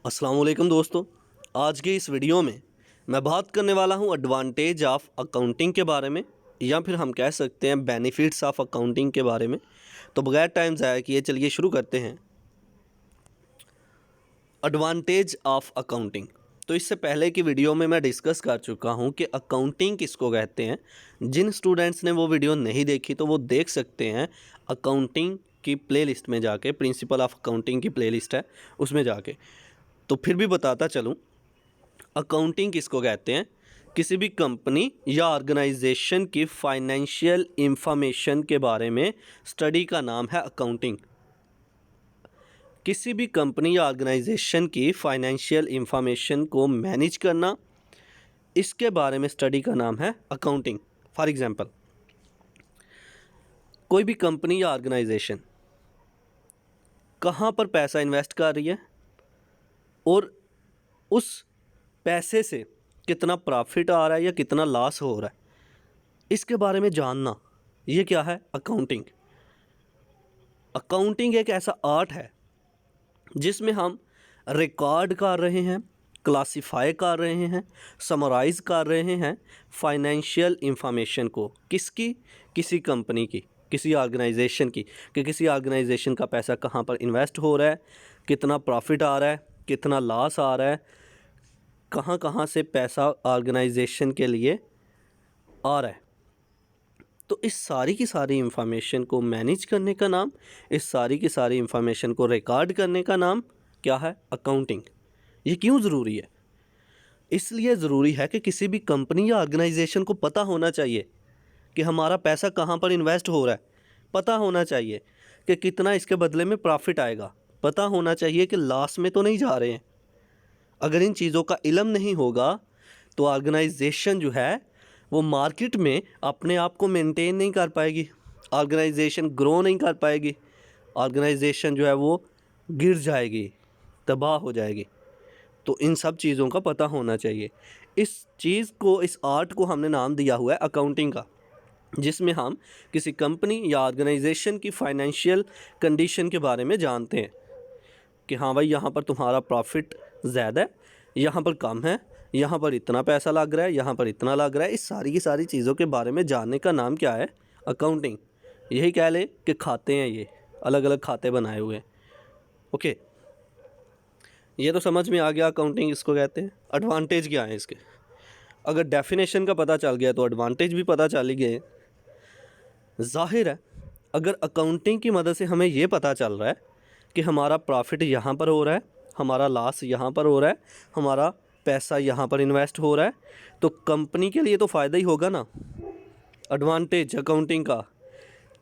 अस्सलाम वालेकुम दोस्तों। आज के इस वीडियो में मैं बात करने वाला हूं एडवांटेज ऑफ अकाउंटिंग के बारे में, या फिर हम कह सकते हैं बेनिफिट्स ऑफ अकाउंटिंग के बारे में। तो बगैर टाइम ज़ाया किए चलिए शुरू करते हैं। Advantage of accounting. तो इससे पहले की वीडियो में मैं डिस्कस कर चुका हूं कि अकाउंटिंग किसको कहते हैं। जिन स्टूडेंट्स ने वो वीडियो नहीं देखी तो वो देख सकते हैं अकाउंटिंग की प्लेलिस्ट में जाके, प्रिंसिपल ऑफ अकाउंटिंग की प्लेलिस्ट है उसमें जाके। तो फिर भी बताता चलूँ, अकाउंटिंग किसको कहते हैं। किसी भी कंपनी या ऑर्गेनाइजेशन की फाइनेंशियल इंफॉर्मेशन के बारे में स्टडी का नाम है अकाउंटिंग। किसी भी कंपनी या ऑर्गेनाइजेशन की फाइनेंशियल इंफॉर्मेशन को मैनेज करना, इसके बारे में स्टडी का नाम है अकाउंटिंग। फॉर एग्जांपल, कोई भी कंपनी या ऑर्गेनाइजेशन कहाँ पर पैसा इन्वेस्ट कर रही है और उस पैसे से कितना प्रॉफिट आ रहा है या कितना लॉस हो रहा है, इसके बारे में जानना, ये क्या है? अकाउंटिंग। अकाउंटिंग एक ऐसा आर्ट है जिसमें हम रिकॉर्ड कर रहे हैं, क्लासिफाई कर रहे हैं, समराइज़ कर रहे हैं फाइनेंशियल इंफॉर्मेशन को। किसकी? किसी कंपनी की, किसी ऑर्गेनाइजेशन की, कि किसी ऑर्गेनाइजेशन का पैसा कहाँ पर इन्वेस्ट हो रहा है, कितना प्रॉफिट आ रहा है, कितना लॉस आ रहा है, कहाँ कहाँ से पैसा ऑर्गेनाइजेशन के लिए आ रहा है। तो इस सारी की सारी इंफॉर्मेशन को मैनेज करने का नाम, इस सारी की सारी इंफॉर्मेशन को रिकॉर्ड करने का नाम क्या है? अकाउंटिंग। ये क्यों ज़रूरी है? इसलिए ज़रूरी है कि किसी भी कंपनी या ऑर्गेनाइजेशन को पता होना चाहिए कि हमारा पैसा कहाँ पर इन्वेस्ट हो रहा है, पता होना चाहिए कि कितना इसके बदले में प्रॉफिट आएगा, पता होना चाहिए कि लॉस में तो नहीं जा रहे हैं। अगर इन चीज़ों का इल्म नहीं होगा तो ऑर्गेनाइजेशन जो है वो मार्केट में अपने आप को मेंटेन नहीं कर पाएगी, ऑर्गेनाइजेशन ग्रो नहीं कर पाएगी, ऑर्गेनाइजेशन जो है वो गिर जाएगी, तबाह हो जाएगी। तो इन सब चीज़ों का पता होना चाहिए। इस चीज़ को, इस आर्ट को हमने नाम दिया हुआ है अकाउंटिंग का, जिसमें हम किसी कंपनी या ऑर्गेनाइजेशन की फाइनेंशियल कंडीशन के बारे में जानते हैं कि हाँ भाई, यहाँ पर तुम्हारा प्रॉफिट ज़्यादा है, यहाँ पर कम है, यहाँ पर इतना पैसा लग रहा है, यहाँ पर इतना लग रहा है। इस सारी की सारी चीज़ों के बारे में जानने का नाम क्या है? अकाउंटिंग। यही कह ले कि खाते हैं, ये अलग अलग खाते बनाए हुए हैं। ओके, ये तो समझ में आ गया अकाउंटिंग इसको कहते हैं। एडवांटेज क्या है इसके? अगर डेफिनेशन का पता चल गया तो एडवांटेज भी पता चल ही गए। जाहिर है, अगर अकाउंटिंग की मदद से हमें ये पता चल रहा है कि हमारा प्रॉफिट यहाँ पर हो रहा है, हमारा लॉस यहाँ पर हो रहा है, हमारा पैसा यहाँ पर इन्वेस्ट हो रहा है, तो कंपनी के लिए तो फ़ायदा ही होगा ना। एडवांटेज अकाउंटिंग का,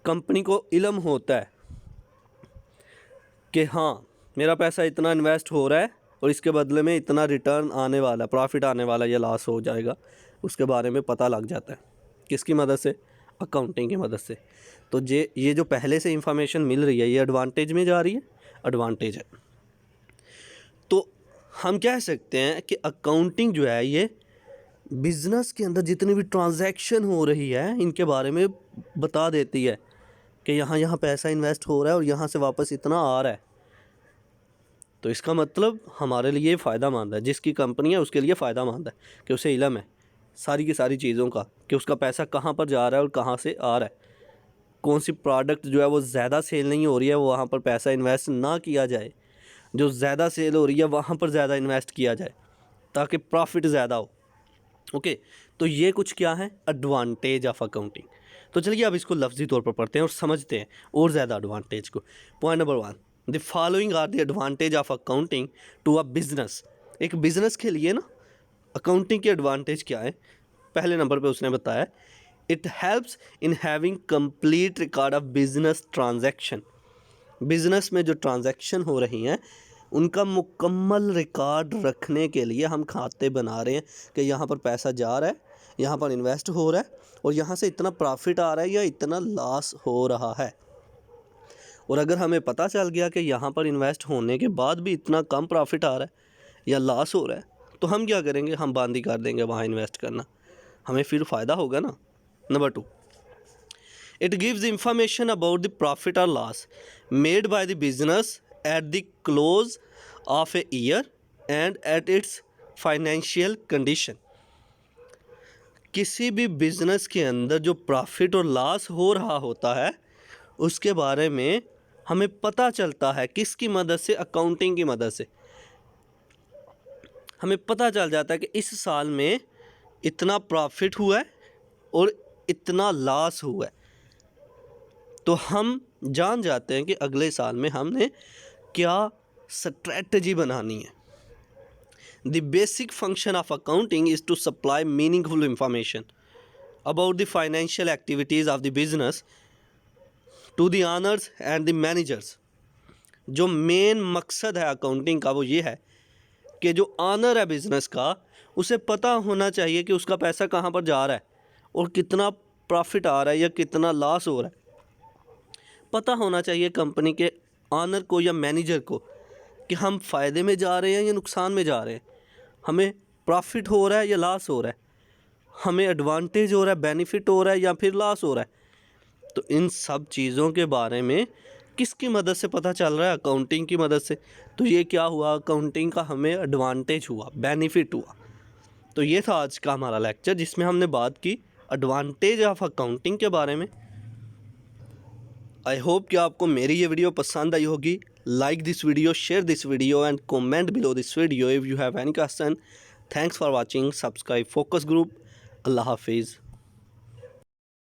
कंपनी को इल्म होता है कि हाँ, मेरा पैसा इतना इन्वेस्ट हो रहा है और इसके बदले में इतना रिटर्न आने वाला, प्रॉफिट आने वाला या लॉस हो जाएगा, उसके बारे में पता लग जाता है। किसकी मदद से? अकाउंटिंग की मदद से। तो ये जो पहले से इंफॉर्मेशन मिल रही है, ये एडवांटेज में जा रही है, एडवांटेज है। तो हम कह सकते हैं कि अकाउंटिंग जो है ये बिज़नेस के अंदर जितनी भी ट्रांजैक्शन हो रही है, इनके बारे में बता देती है कि यहाँ यहाँ पैसा इन्वेस्ट हो रहा है और यहाँ से वापस इतना आ रहा है। तो इसका मतलब हमारे लिए फ़ायदा मंद है, जिसकी कंपनी है उसके लिए फ़ायदा मंद है कि उसे इल्म है सारी की सारी चीज़ों का, कि उसका पैसा कहाँ पर जा रहा है और कहाँ से आ रहा है। कौन सी प्रोडक्ट जो है वो ज़्यादा सेल नहीं हो रही है, वो वहाँ पर पैसा इन्वेस्ट ना किया जाए, जो ज़्यादा सेल हो रही है वहाँ पर ज़्यादा इन्वेस्ट किया जाए ताकि प्रॉफिट ज़्यादा हो। ओके, तो ये कुछ क्या है? Advantage of accounting. तो चलिए अब इसको लफ्ज़ी तौर पर पढ़ते हैं और समझते हैं और ज़्यादा एडवांटेज को। Point number 1, the following are the advantage of accounting to a business. एक बिज़नेस के लिए ना अकाउंटिंग के एडवांटेज क्या है? पहले नंबर पे उसने बताया, it helps in having complete record of business transaction. Business में जो ट्रांजैक्शन हो रही हैं उनका मुकम्मल रिकॉर्ड रखने के लिए हम खाते बना रहे हैं कि यहाँ पर पैसा जा रहा है, यहाँ पर इन्वेस्ट हो रहा है और यहाँ से इतना प्रॉफिट आ रहा है या इतना लॉस हो रहा है। और अगर हमें पता चल गया कि यहाँ पर इन्वेस्ट होने के बाद भी इतना कम प्रॉफिट आ रहा है या लॉस हो रहा है, तो हम क्या करेंगे? हम बंद ही कर देंगे वहाँ इन्वेस्ट करना, हमें फिर फ़ायदा होगा ना। Number 2, it gives information about the profit और loss made by the business at the close of a year and at its financial condition. किसी भी बिजनेस के अंदर जो प्रॉफिट और लॉस हो रहा होता है उसके बारे में हमें पता चलता है किसकी मदद से, अकाउंटिंग की मदद से हमें पता चल जाता है कि इस साल में इतना प्रॉफिट हुआ है और इतना लॉस हुआ है। तो हम जान जाते हैं कि अगले साल में हमने क्या स्ट्रेटजी बनानी है। The basic function of accounting is to supply meaningful information about the financial activities of the business to the owners and the managers. जो मेन मकसद है अकाउंटिंग का वो ये है कि जो ऑनर है बिज़नेस का उसे पता होना चाहिए कि उसका पैसा कहाँ पर जा रहा है और कितना प्रॉफिट आ रहा है या कितना लॉस हो रहा है। पता होना चाहिए कंपनी के ऑनर को या मैनेजर को कि हम फ़ायदे में जा रहे हैं या नुकसान में जा रहे हैं, हमें प्रॉफिट हो रहा है या लॉस हो रहा है, हमें एडवांटेज हो रहा है, बेनिफिट हो रहा है या फिर लॉस हो रहा है। तो इन सब चीज़ों के बारे में किसकी मदद से पता चल रहा है? अकाउंटिंग की मदद से। तो ये क्या हुआ, अकाउंटिंग का हमें एडवांटेज हुआ, बेनिफिट हुआ। तो ये था आज का हमारा लेक्चर जिसमें हमने बात की एडवांटेज ऑफ अकाउंटिंग के बारे में। आई होप कि आपको मेरी ये वीडियो पसंद आई होगी। Like this video, share this video and comment below this video if you have any question. Thanks for watching. Subscribe focus group. अल्लाह हाफिज़।